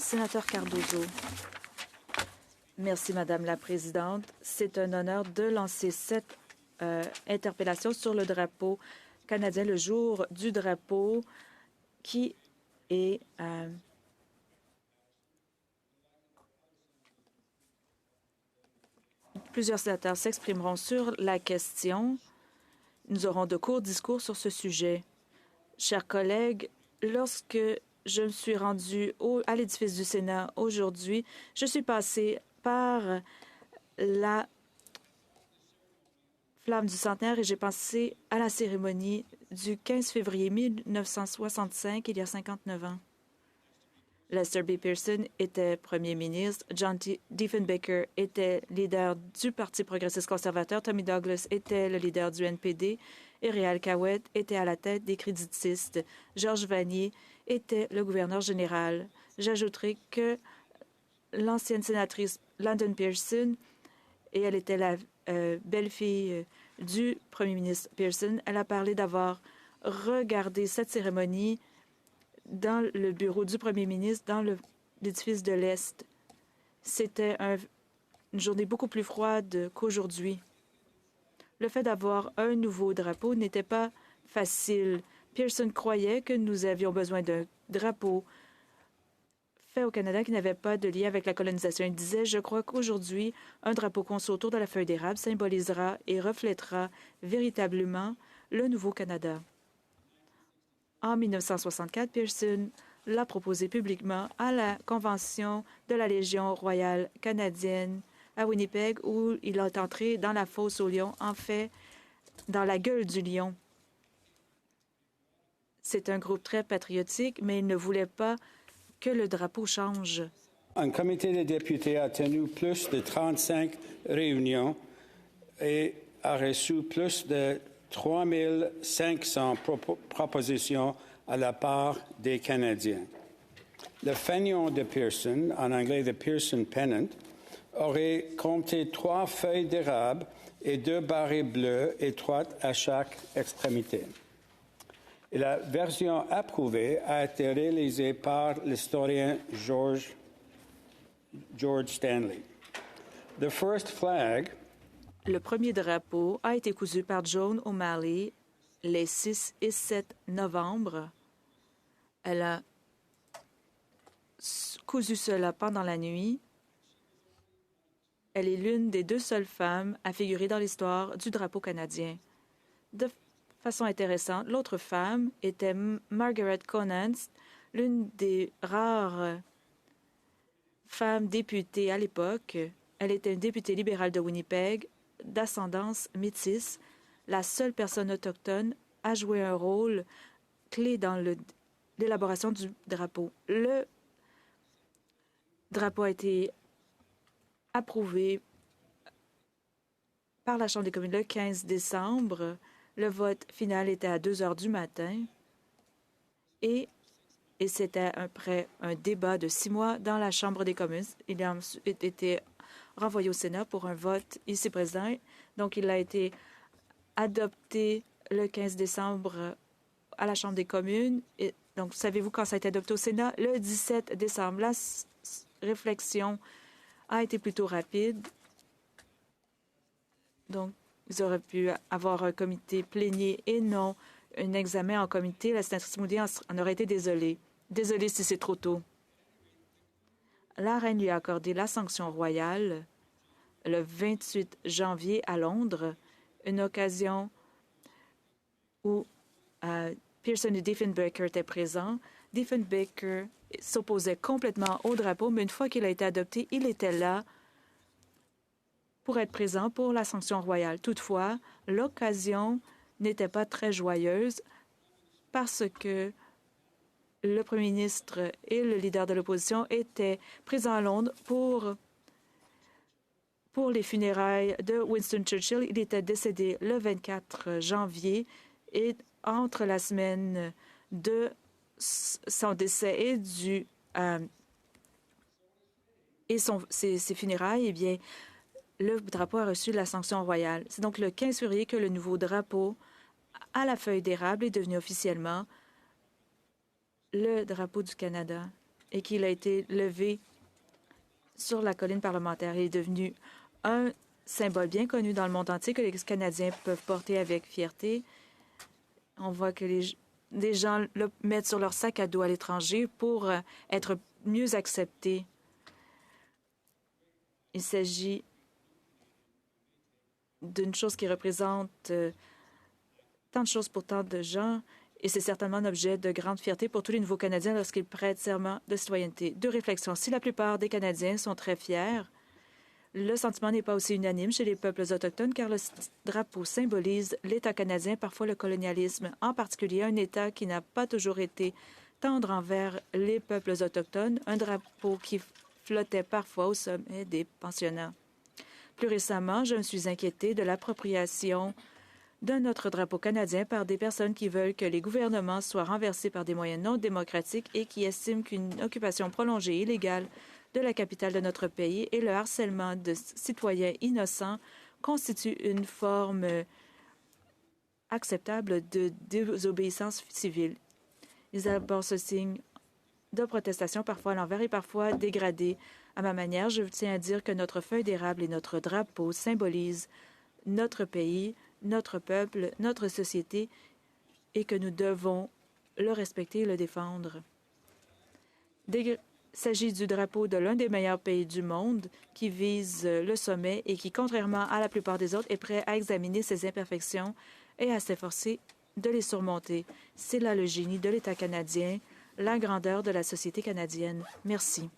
Sénateur Cardozo. Merci, Madame la Présidente. C'est un honneur de lancer cette interpellation sur le drapeau canadien, le jour du drapeau, qui est plusieurs sénateurs s'exprimeront sur la question. Nous aurons de courts discours sur ce sujet. Chers collègues, lorsque je me suis rendue à l'édifice du Sénat aujourd'hui, je suis passée par la flamme du centenaire et j'ai pensé à la cérémonie du 15 février 1965, il y a 59 ans. Lester B. Pearson était premier ministre, John Diefenbaker était leader du Parti progressiste conservateur, Tommy Douglas était le leader du NPD et Réal Cowett était à la tête des créditistes. Georges Vanier était le gouverneur général. J'ajouterai que l'ancienne sénatrice Landon Pearson, et elle était la belle-fille du premier ministre Pearson, elle a parlé d'avoir regardé cette cérémonie dans le bureau du premier ministre, dans l'édifice de l'Est. C'était une journée beaucoup plus froide qu'aujourd'hui. Le fait d'avoir un nouveau drapeau n'était pas facile. Pearson croyait que nous avions besoin d'un drapeau fait au Canada qui n'avait pas de lien avec la colonisation. Il disait, je crois qu'aujourd'hui, un drapeau conçu autour de la feuille d'érable symbolisera et reflètera véritablement le nouveau Canada. En 1964, Pearson l'a proposé publiquement à la Convention de la Légion royale canadienne à Winnipeg, où il est entré dans la fosse au lion, en fait, dans la gueule du lion. C'est un groupe très patriotique, mais il ne voulait pas que le drapeau change. Un comité des députés a tenu plus de 35 réunions et a reçu plus de 3 500 propositions à la part des Canadiens. Le fanion de Pearson, en anglais the Pearson Pennant, aurait compté 3 feuilles d'érable et 2 barrés bleus étroites à chaque extrémité. Et la version approuvée a été réalisée par l'historien George Stanley. The first flag. Le premier drapeau a été cousu par Joan O'Malley les 6 et 7 novembre. Elle a cousu cela pendant la nuit. Elle est l'une des 2 seules femmes à figurer dans l'histoire du drapeau canadien. De façon intéressante, l'autre femme était Margaret Conant, l'une des rares femmes députées à l'époque. Elle était une députée libérale de Winnipeg, d'ascendance métisse, la seule personne autochtone à jouer un rôle clé dans l'élaboration du drapeau. Le drapeau a été approuvé par la Chambre des communes le 15 décembre. Le vote final était à 2 heures du matin et c'était après un débat de 6 mois dans la Chambre des communes. Il a ensuite été renvoyé au Sénat pour un vote ici présent. Donc, il a été adopté le 15 décembre à la Chambre des communes. Et donc, savez-vous quand ça a été adopté au Sénat? Le 17 décembre. La réflexion a été plutôt rapide. Donc, ils auraient pu avoir un comité plénier et non un examen en comité. La sénatrice Moody en aurait été désolée. Désolée si c'est trop tôt. La reine lui a accordé la sanction royale le 28 janvier à Londres, une occasion où Pearson et Diefenbaker étaient présents. Diefenbaker s'opposait complètement au drapeau, mais une fois qu'il a été adopté, il était là pour être présent pour la sanction royale. Toutefois, l'occasion n'était pas très joyeuse parce que le premier ministre et le leader de l'opposition étaient présents à Londres pour les funérailles de Winston Churchill. Il était décédé le 24 janvier et entre la semaine de son décès et ses funérailles, eh bien, le drapeau a reçu la sanction royale. C'est donc le 15 février que le nouveau drapeau à la feuille d'érable est devenu officiellement le drapeau du Canada. et qu'il a été levé sur la colline parlementaire. Il est devenu un symbole bien connu dans le monde entier que les Canadiens peuvent porter avec fierté. On voit que des gens le mettent sur leur sac à dos à l'étranger pour être mieux acceptés. Il s'agit d'une chose qui représente tant de choses pour tant de gens, et c'est certainement un objet de grande fierté pour tous les nouveaux Canadiens lorsqu'ils prêtent serment de citoyenneté. Deux réflexions. Si la plupart des Canadiens sont très fiers, le sentiment n'est pas aussi unanime chez les peuples autochtones car le drapeau symbolise l'État canadien, parfois le colonialisme, en particulier un État qui n'a pas toujours été tendre envers les peuples autochtones, un drapeau qui flottait parfois au sommet des pensionnats. Plus récemment, je me suis inquiétée de l'appropriation d'un autre drapeau canadien par des personnes qui veulent que les gouvernements soient renversés par des moyens non démocratiques et qui estiment qu'une occupation prolongée et illégale de la capitale de notre pays et le harcèlement de citoyens innocents constituent une forme acceptable de désobéissance civile. Ils abordent ce signe de protestation, parfois à l'envers et parfois dégradé. À ma manière, je tiens à dire que notre feuille d'érable et notre drapeau symbolisent notre pays, notre peuple, notre société, et que nous devons le respecter et le défendre. Il s'agit du drapeau de l'un des meilleurs pays du monde qui vise le sommet et qui, contrairement à la plupart des autres, est prêt à examiner ses imperfections et à s'efforcer de les surmonter. C'est là le génie de l'État canadien, la grandeur de la société canadienne. Merci.